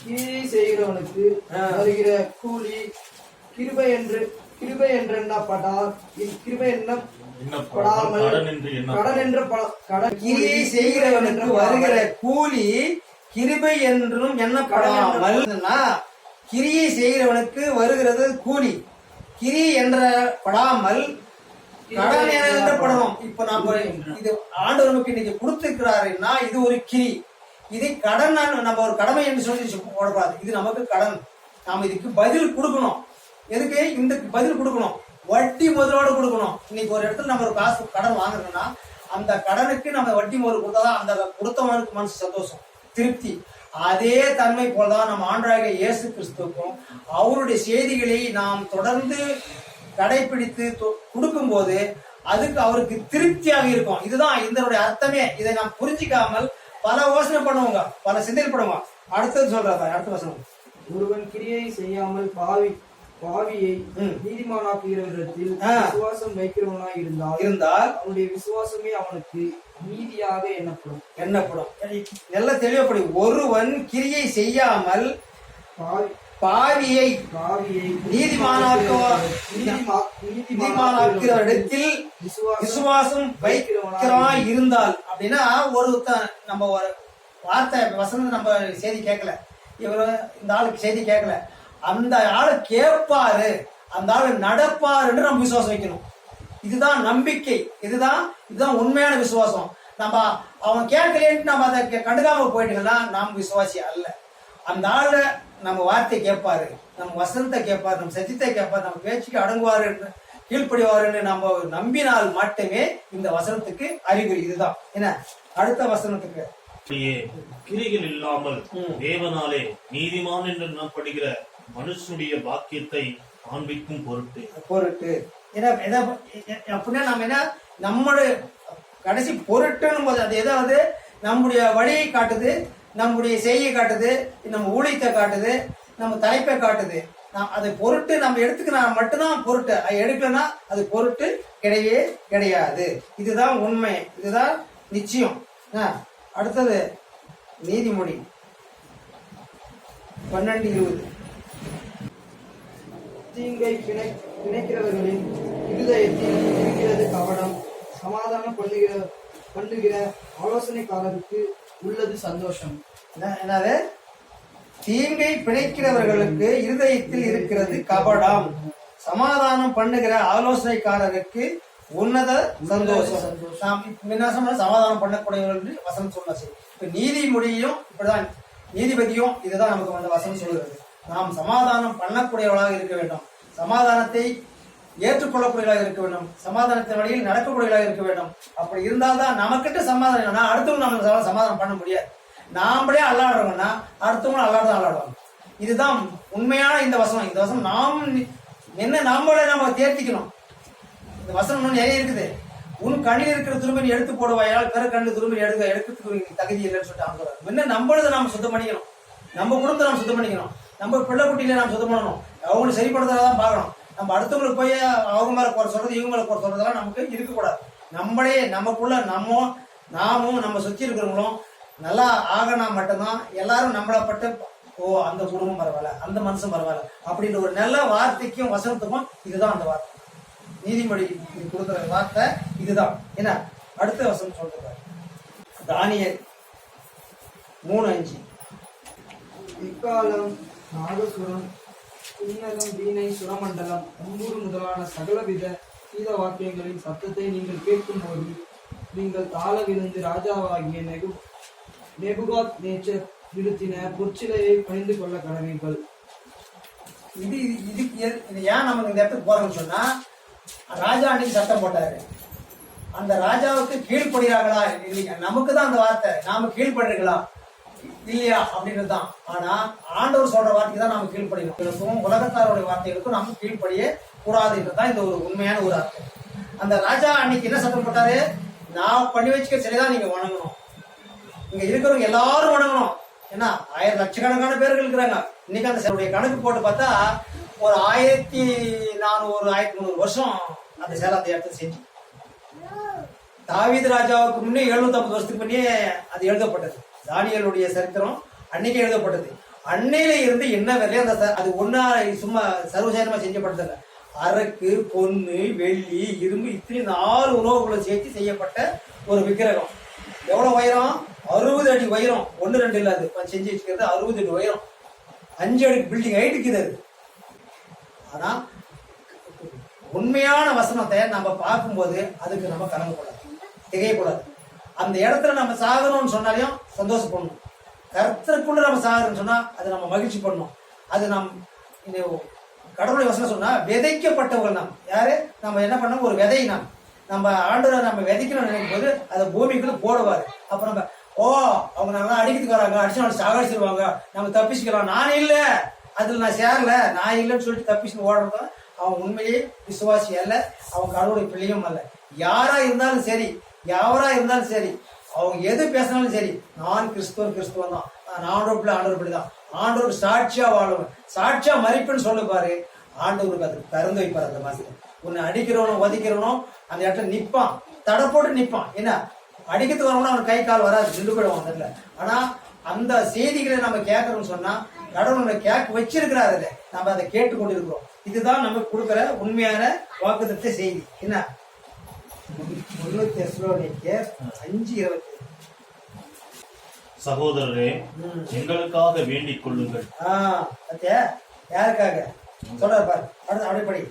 கிரியை செய்கிறவனுக்கு வருகிற கூலி கிருபை என்று எண்ணப்படால் கிருபை எண்ணப்படாமல் கடன் என்று கிரியை செய்கிறவனுக்கு வருகிற கூலி கிருபை என்றும் எண்ணப்படாமல் கிரியை செய்கிறவனுக்கு வருகிறது கூலி கிரி என்றப்படாமல் கடன் என்றப்படணும். இப்ப நம்ம இது ஆண்டவர் நமக்கு இன்னைக்கு கொடுத்திருக்கிறாருன்னா இது ஒரு கிரி. இது கடன் நம்ம ஒரு கடமை என்று சொல்லி போடக்கூடாது. இது நமக்கு கடன். நாம இதுக்கு பதில் கொடுக்கணும். எதுக்கு இந்த பதில் கொடுக்கணும்? வட்டி முதலோடு கொடுக்கணும். இன்னைக்கு ஒரு இடத்துல நம்ம ஒரு காசு கடன் வாங்குறோம்னா அந்த கடனுக்கு நம்ம வட்டி முதல் கொடுத்தாதான் அந்த கொடுத்தவனுக்கு மனசு சந்தோஷம், திருப்தி. அதே தன்மை போலதான் நம்ம ஆண்டவராகிய இயேசு கிறிஸ்துவுக்கும் அவருடைய செய்திகளை நாம் தொடர்ந்து கடைபிடித்து கொடுக்கும் போது அதுக்கு அவருக்கு திருப்தியாக இருக்கும். இதுதான் இதனுடைய அர்த்தமே. இதை நாம் புரிஞ்சிக்காமல் பல யோசனை பண்ணுவாங்க, பல சிந்தனை பண்ணுவாங்க. அடுத்தது சொல்றாங்க, அடுத்த வசனம். ஒருவன் கிரியை செய்யாமல் பாவியை நீதிமானாக்குகிறவரிடத்தில் விசுவாசம் வைக்கிறவனாய் இருந்தால் அவனுடைய விசுவாசமே அவனுக்கு நீதியாக எண்ணப்படும். எல்லாம் தெளிவப்படி. ஒருவன் கிரியை செய்யாமல் பாவியை நீதிமானாக்குகிறவரிடத்தில் விசுவாசம் வைக்கிறவனாய் இருந்தால் அப்படின்னா நம்ம ஒரு வார்த்தை வசனம் நம்ம செய்தி கேட்கல, இவரு இந்த ஆளுக்கு செய்தி கேட்கல, அந்த ஆளு கேட்பாரு, அந்த ஆளு நடப்பாரு என்று நம்ம விசுவாசம் வைக்கணும். இதுதான் நம்பிக்கை, இதுதான் உண்மையான விசுவாசம். நம்ம அவன் கேட்கலேன்ட்டு நம்ம அதை கண்டுக்காம போயிட்டீங்கன்னா நாம் விசுவாசி அல்ல. அந்த ஆளு நம்ம வார்த்தை கேட்பாரு, நம்ம வசனத்தை கேட்பாரு, நம்ம சத்தியத்தை கேட்பாரு, நம்ம பேச்சுக்கு அடங்குவாரு என்று கீழ்ப்படிவாருன்னு நம்ம நம்பினால் மட்டுமே இந்த வசனத்துக்கு அறிகுறி. இதுதான் என்ன அடுத்த வசனத்துக்கு. கிரிகள் இல்லாமல் தேவனாலே நீதிமான் என்று எண்ணப்படுகிற மனுஷனுடைய பாக்கியத்தை காண்பிக்கும் பொருட்டு அப்படின்னா நம்ம என்ன நம்முடைய கடைசி பொருட்டுன்னு போது அது ஏதாவது நம்முடைய வழியை காட்டுது, நம்முடைய செய்தியை காட்டுது, நம்ம ஊழியத்தை காட்டுது, நம்ம தலைப்பை காட்டுது. அது பொருட்டு நம்ம எடுத்துக்கினா மட்டும்தான் பொருட்டு, அது எடுக்கலன்னா அது பொருட்டு கிடையவே கிடையாது. இதுதான் உண்மை, இதுதான் நிச்சயம். அடுத்தது நீதிமொழி 12:20. தீங்கை பிணைக்கிறவர்களின் இருதயத்தில் இருக்கிறது கவடம், சமாதானம் பண்ணுகிற ஆலோசனைக்காரருக்கு உள்ளது சந்தோஷம். என்னது? தீங்கை பிணைக்கிறவர்களுக்கு இருதயத்தில் இருக்கிறது கபடம், சமாதானம் பண்ணுகிற ஆலோசனைக்காரருக்கு உன்னத சந்தோஷம். சமாதானம் பண்ணக்கூடியவர்கள் வசனம் சொன்ன சரி. இப்ப நீதிமொழியும் இப்படிதான், நீதிபதியும் இதுதான் நமக்கு அந்த வசனம் சொல்கிறது. நாம் சமாதானம் பண்ணக்கூடியவர்களாக இருக்க வேண்டும், சமாதானத்தை ஏற்றுக்கொள்ளக்கூடியவர்களாக இருக்க வேண்டும், சமாதானத்தின் வழியில் நடக்கக்கூடியவர்களாக இருக்க வேண்டும். அப்படி இருந்தால்தான் நமக்கிட்ட சமாதானம் இல்லைன்னா அடுத்தவங்க நம்ம சமாதானம் பண்ண முடியாது. நாமளே அல்லாடுறோம்னா அடுத்தவங்களும் அல்லாடுதான் அல்லாடுவாங்க. இதுதான் உண்மையான இந்த வசனம். இந்த வசனம் நாம் என்ன நாமளே நம்ம தேர்த்திக்கணும். இந்த வசனம் நிறைய இருக்குது. உன் கண்ணில் இருக்கிற துரும்பை எடுத்து போடுவாயால் பிற கண்ணில் துரும்பை எடுக்கிறதுக்கு தகுதி இல்லைன்னு சொல்லிட்டு அவங்க என்ன நம்மளதை நாம சுத்தம் பண்ணிக்கணும், நம்ம குடும்பத்தை நாம் சுத்தம் பண்ணிக்கணும், நம்ம பிள்ளை குட்டியில நாம் சுத்தம் பண்ணணும், அவங்களை சரிப்படுறதான் பார்க்கணும். நம்ம அடுத்தவங்களுக்கு போய் அவங்க மேல குறை சொல்றது இவங்க மேல குறை சொல்றதெல்லாம் நமக்கு இருக்கக்கூடாது. நம்மளே நமக்குள்ள நாமும் நம்ம சுத்தி இருக்கிறவங்களும் நல்லா ஆகனா மட்டும்தான் எல்லாரும் நம்மளை பட்டு அந்த குடும்பம் பரவாயில்ல, அந்த மனுஷன் பரவாயில்ல அப்படின்ற ஒரு நல்ல வார்த்தைக்கும் வசனத்துக்கும் இதுதான் அந்த வார்த்தை. நீதிமொழி கொடுக்குற வார்த்தை இதுதான். என்ன அடுத்த வசனம் சொல்றாரு? தானியேல் 3:5. இக்காலம் நாதசுரம் கிண்ணரம் வீணை சுரமண்டலம் அம்பூர் முதலான சகலவித கீத வாக்கியங்களின் சத்தத்தை நீங்கள் கேட்கும் போது நீங்கள் தாழ விழுந்து ராஜாவாகிய நெபுகாத் நேச்சர் விடுத்தின பொற்சிலையை பணிந்து கொள்ள கடவீர்கள். இது ஏன் நமக்கு இந்த இடத்துக்கு போறோம்னு சொன்னா, ராஜா அன்னைக்கு சட்டம் போட்டாரு, அந்த ராஜாவுக்கு கீழ்படுகிறார்களா இல்லையா, நமக்கு தான் அந்த வார்த்தை, நாம கீழ்படுறீங்களா இல்லையா அப்படின்றதுதான். ஆனா ஆண்டவர் சொல்ற வார்த்தைக்கு தான் நாம கீழ்படிக்கணும், உலகத்தாருடைய வார்த்தைகளுக்கும் நாம கீழ்படிய கூடாதுன்றதுதான் இந்த ஒரு உண்மையான ஒரு அர்த்தம். அந்த ராஜா அன்னைக்கு என்ன சட்டம் போட்டாரு? நான் பண்ணி வச்சுக்க சரிதான் நீங்க வணங்கணும், இங்க இருக்கிறவங்க எல்லாரும் வணங்கணும். ஏன்னா 1000 லட்சக்கணக்கான பேர்கள் இருக்கிறாங்க. இன்னைக்கு அந்த கணக்கு போட்டு பார்த்தா ஒரு 1400 1300 வருஷம் அந்த சேலத்தை இடத்துல செஞ்சு, தாவீது ராஜாவுக்கு முன்னே 750 வருஷத்துக்கு முன்னே அது எழுதப்பட்டது. தானியேலுடைய சரித்திரம் அன்னைக்கு எழுதப்பட்டது. அன்னையில இருந்து என்ன வரையும் அந்த அது ஒன்னா சும்மா சர்வசாதாரணமா செஞ்சப்பட்டதில்ல. அரக்கு, பொண்ணு, வெள்ளி, இரும்பு இத்தனை 4 உலோகங்களை சேர்த்து செய்யப்பட்ட ஒரு விக்கிரகம். எவ்வளவு உயரம்? 60 அடி உயரம். 1 2 இல்லாது செஞ்சு வச்சுக்கிறது. 60 அடி உயரம், 5 அடி பில்டிங் ஹைட்டுக்கு இது. ஆனா உண்மையான வசனத்தை நம்ம பார்க்கும்போது அதுக்கு நம்ம கலங்கக்கூடாது, திகையக்கூடாது. அந்த இடத்துல நம்ம சாகணும்னு சொன்னாலையும் சந்தோஷப்படணும். கர்த்தருக்குள்ள நம்ம சாகணும்னு சொன்னா அது நம்ம மகிழ்ச்சி பண்ணணும். அது கடவுளுடைய வசனம் சொன்னா விதைக்கப்பட்டவர்கள் நாம் யாரு? நம்ம என்ன பண்ணோம்? ஒரு விதை நம்ம ஆண்டவரை நம்ம விதைக்கணும்னு நினைக்கும் போது அதை பூமிக்குள்ள போடுவாரு. அப்ப நம்ம அவங்க நல்லா அடிக்கிறதுக்கு வராங்க, அடிச்சு சாகடிச்சிருவாங்க, நம்ம தப்பிச்சுக்கலாம். நான் இல்ல, அதுல நான் சேரல, நான் இல்லைன்னு சொல்லிட்டு தப்பிச்சுன்னு ஓடுறதும் அவன் உண்மையே விசுவாசி அல்ல, அவன் கடவுளுடைய பிள்ளையும் அல்ல. யாரா இருந்தாலும் சரி, யாரா இருந்தாலும் சரி, அவங்க எது பேசினாலும் சரி, நான் கிறிஸ்துவன் தான், நான் ஆண்டவர் பிள்ளை தான், ஆண்டவர் சாட்சியா வாழுவேன், சாட்சியா மறிப்புன்னு சொல்லு பாரு. ஆண்டவருக்கு அது திறந்து வைப்பார். அந்த மாசத்துல உன்னை அடிக்கிறவனும் ஒதிக்கிறவனும் அந்த இடத்துல நிப்பான், தடை போட்டு நிப்பான். என்ன அடிக்கிறதுக்கு வரவனும் அவன் கை கால் வராது, நின்று போயிடுவான் அதுல. ஆனா அந்த செய்திகளை நம்ம கேட்கறோம்னு சொன்னா கடவுள் நம்ம கேட்க வச்சிருக்கிறாரு, நம்ம அதை கேட்டுக்கொண்டு இருக்கிறோம். இதுதான் நம்ம கொடுக்கிற உண்மையான வாக்குத்தத்த செய்தி. என்ன 1 தெசலோனிக்கேயர் 5:20. சகோதரரே, எங்களுக்காக வேண்டிக் கொள்ளுங்கள். யாருக்காக சொல்றாரு பாரு, அப்படியே படி.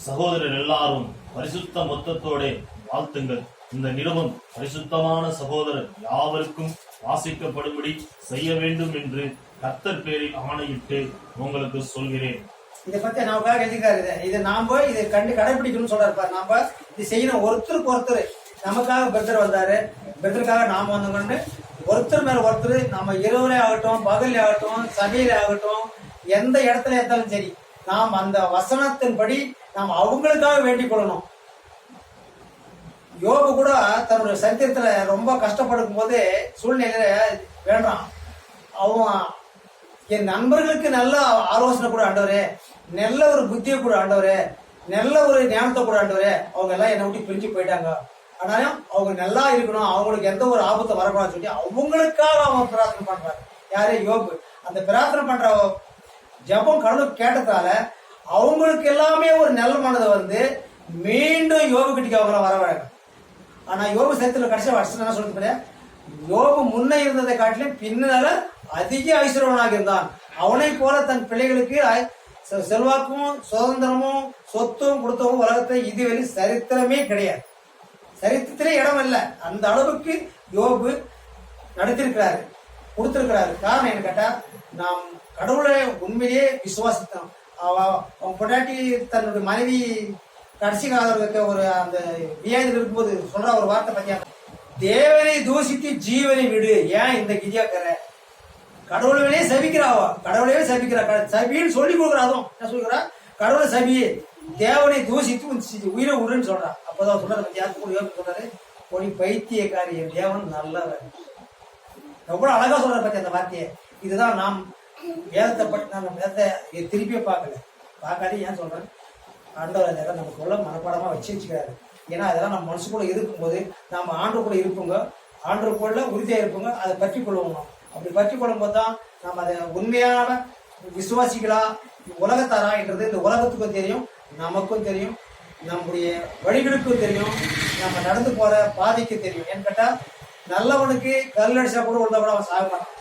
சகோதரர் எல்லாரும் பரிசுத்த மொத்தத்தோட வாழ்த்துங்கள். இந்த நிறுவனம் பரிசுத்தமான சகோதரர் யாவருக்கும் வாசிக்கப்படும்படி செய்ய வேண்டும் என்று கர்த்தர் பேரில் ஆணையிட்டு உங்களுக்கு சொல்கிறேன். இதை பத்தி நமக்காக எழுதிக்காரு. இதை நாம இதை கடைபிடிக்கணும்னு சொல்றாரு. நாம இது செய்யணும். ஒருத்தருக்கு ஒருத்தர், நமக்காக பிரதர் வந்தாரு, பிரதருக்காக நாம வந்தோம்னு ஒருத்தர் மேல ஒருத்தர், நம்ம இரவுலே ஆகட்டும், பகல்ல ஆகட்டும், சபையில ஆகட்டும், எந்த இடத்துல இருந்தாலும் சரி, நாம் அந்த வசனத்தின்படி நாம் அவங்களுக்காக வேண்டிக் கொள்ளணும். யோபு கூட தன்னுடைய சரித்திரத்துல ரொம்ப கஷ்டப்படும் போது சூழ்நிலையில வேண்டாம், அவன் என் நண்பர்களுக்கு நல்ல ஆலோசனை கூட ஆண்டவரே, நல்ல ஒரு புத்தியை கூட ஆண்டவரே, நல்ல ஒரு ஞானத்தை கூட ஆண்டவரே, அவங்க எல்லாம் என்னை விட்டு பிரிஞ்சு போயிட்டாங்க, ஆனாலும் அவங்க நல்லா இருக்கணும், அவங்களுக்கு எந்த ஒரு ஆபத்தை வரக்கூடாதுன்னு சொல்லி அவங்களுக்காக அவன் பிரார்த்தனை பண்றாரு. யாரு? யோபு. அந்த பிரார்த்தனை பண்ற ஜபம் கடவுள் கேட்டதால அவங்களுக்கு எல்லாமே ஒரு நல்ல மனதை வந்து மீண்டும் யோபு கிட்டிக்கு அவங்க வர வேணும். ஆனா யோபு சரித்திரத்துல கடைசியா வருஷம் என்ன சொல்றது, யோபு முன்ன இருந்ததை காட்டிலும் பின்னால அதிக ஐஸ்வர்யவனாக இருந்தான். அவனை போல தன் பிள்ளைகளுக்கு செல்வாக்கும் சுதந்திரமும் சொத்தும் கொடுத்தவும் உலகத்தை இதுவரை சரித்திரமே கிடையாது. சரித்திரத்திலே இடம் இல்லை. அந்த அளவுக்கு யோபு நடத்திருக்கிறாரு, கொடுத்திருக்கிறாரு. காரணம் என்ன கேட்டா, நாம் கடவுளை உண்மையிலேயே விசுவாசித்தோம். அவன் பொண்டாட்டி தன்னுடைய மனைவி கடைசி காலத்துக்கு ஒரு அந்த வியாதியில் இருக்கும்போது சொல்ற ஒரு வார்த்தை பத்தியா, தேவனை தூசித்து ஜீவனை விடு. ஏன் இந்த கிதியாக்கற கடவுளையே சபிக்கிறாவா, கடவுளையே சபிக்கிறா, சபின்னு சொல்லி கொடுக்குறா. அதுவும் என்ன சொல்லுறா, கடவுளை சபி, தேவனை தூசித்து உயிரை விடுன்னு சொல்றா. அப்பதான் சொல்றாரு, சொல்றாரு, பொடி பைத்தியக்காரிய, தேவன் நல்லவன். எவ்வளவு அழகா சொல்ற பத்தி அந்த வார்த்தையை. இதுதான் நாம் வேதத்தை பற்றி நான் வேதத்தை திருப்பியே பார்க்காது. ஏன் சொல்றேன், ஆண்டவர் அதெல்லாம் நமக்குள்ள மனப்பாடமா வச்சுக்கிறாரு. ஏன்னா அதெல்லாம் நம்ம மனசு கூட இருக்கும்போது நாம ஆண்டு கூட இருப்போங்க, ஆண்டு கூட உறுதியா இருப்போங்க, அதை பற்றி கொள்வோம். அப்படி பற்றி கொள்ளும் போது தான் நம்ம அதை உண்மையான விசுவாசிகளா உலகத்தாரா என்றது இந்த உலகத்துக்கும் தெரியும், நமக்கும் தெரியும், நம்முடைய வழிகளுக்கும் தெரியும், நம்ம நடந்து போற பாதைக்கு தெரியும். ஏன்னு கேட்டா, நல்லவனுக்கு கல் அடிச்சா கூட உள்ள கூட அவன் சாக மாட்டான்.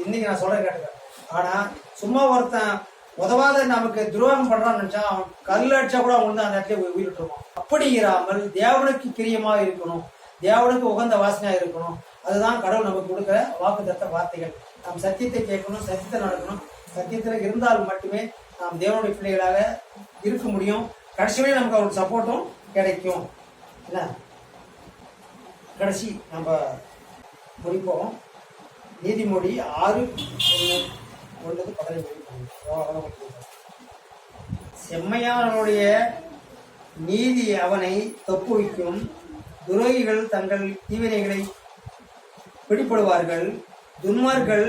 இன்னைக்கு நான் சொல்றேன் கேட்டுக்க. ஆனா சும்மா ஒருத்தன் உதவாத நமக்கு துரோகம் பண்றான்னு நினைச்சா அவன் கல் அடிச்சா கூட அவன் வந்து அந்த இடத்துல உயிரிட்டுருவான். அப்படி இராமல் தேவனுக்கு பிரியமா இருக்கணும், தேவனுக்கு உகந்த வாசனையா இருக்கணும். அதுதான் கடவுள் நமக்கு கொடுக்கிற வாக்குத்தத்த வார்த்தைகள். நாம் சத்தியத்தை கேட்கணும், சத்தியத்தை நடக்கணும். சத்தியத்தில் இருந்தால் மட்டுமே நாம் தேவனுடைய பிள்ளைகளாக இருக்க முடியும். கடைசியிலே நமக்கு அவருக்கு சப்போர்ட்டும் கிடைக்கும். என்ன கடைசி நம்ம முடிப்போம். நீதிமொழி 6:1-15. செம்மையானவனுடைய நீதி அவனை தப்புவிக்கும், துரோகிகள் தங்கள் தீவினைகளை பிடிப்படுவார்கள். துன்மார்கள்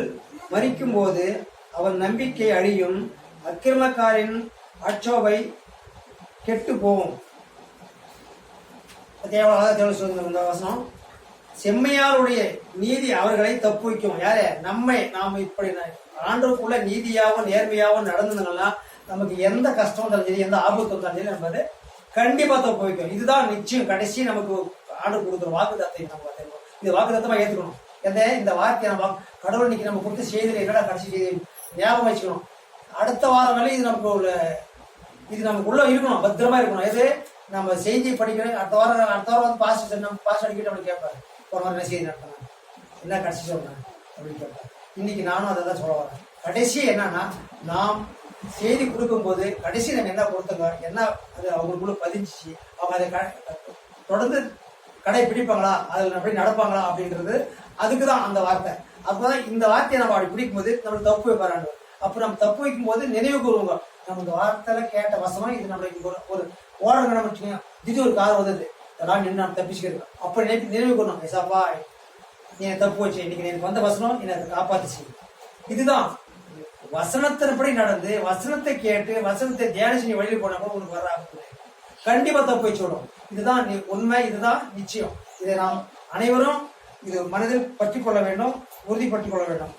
மரிக்கும் போது அவன் நம்பிக்கை அழியும், அக்கிரமக்காரின் அச்சோவை கெட்டு போகும். வசனம் செம்மையாருடைய நீதி அவர்களை தப்பு வைக்கும். யாரே? நாம இப்படி ஆண்டவருக்குள்ள நீதியாகவும் நேர்மையாகவும் நடந்ததுங்கன்னா நமக்கு எந்த கஷ்டம் இருந்தாலும் சரி, எந்த ஆபத்து இருந்தாலும் சரி, நம்ம அதை கண்டிப்பா தப்பு வைக்கும். இதுதான் நிச்சயம். கடைசி நமக்கு ஆண்டவர் கொடுக்குற வாக்குத்தத்தை நம்ம இந்த வாக்குத்தத்தமா ஏத்துக்கணும். இந்த வார்த்தையை நம்ம கடவுள் இன்னைக்கு நம்ம கொடுத்த செய்தியில என்னடா கடைசி செய்தி ஞாபகம் வச்சுக்கணும். அடுத்த வாரம் வரை இது நமக்குள்ள இருக்கணும், பத்திரமா இருக்கணும். எது நம்ம செய்தி படிக்கணும். அடுத்த வாரம் வந்து பாஸ் அடிக்கிட்டு நம்மளுக்கு கேட்பாரு, போன வாரம் என்ன செய்தி நடத்தினா, என்ன கடைசி சொல்றேன் அப்படின்னு கேட்பாரு. இன்னைக்கு நானும் அதை தான் சொல்ல வரேன். கடைசி என்னன்னா, நாம் செய்தி கொடுக்கும் போது கடைசி நம்ம என்ன கொடுத்தோங்க, என்ன அது அவங்களுக்குள்ள பதிஞ்சிச்சு, அவங்க அதை தொடர்ந்து கடைபிடிப்பாங்களா, அதில் அப்படி நடப்பாங்களா அப்படின்றது அதுக்குதான் அந்த வார்த்தை. அப்பதான் இந்த வார்த்தையை நம்ம அப்படி பிடிக்கும் போது நம்மளுக்கு தப்பு வைப்பாரு. அப்ப நம்ம தப்பு வைக்கும் போது நினைவு கூறுவோங்க, நம்ம இந்த வார்த்தையில கேட்ட வசனம் இது நம்மளுக்கு ஒரு ஓடுங்க, நம்ம இது ஒரு காலம் வந்தது, இதெல்லாம் நின்று நம்ம தப்பிச்சுக்கிறோம். அப்ப நினைவு கூறணும், ஏசாப்பா நீ தப்பு வச்சு இன்னைக்கு எனக்கு வந்த வசனம் என்னை காப்பாத்துச்சு. இதுதான் வசனத்தின்படி நடந்து வசனத்தை கேட்டு வசனத்தை தியானிச்சு நீ வழியில் போனா கூட உனக்கு வர கண்டிப்பா தப்பு வச்சு விடும். இதுதான் உண்மை, இதுதான் நிச்சயம். இதை நாம் அனைவரும் இது மனதில் பற்றி கொள்ள வேண்டும், உறுதிப்படுத்திக் கொள்ள வேண்டும்.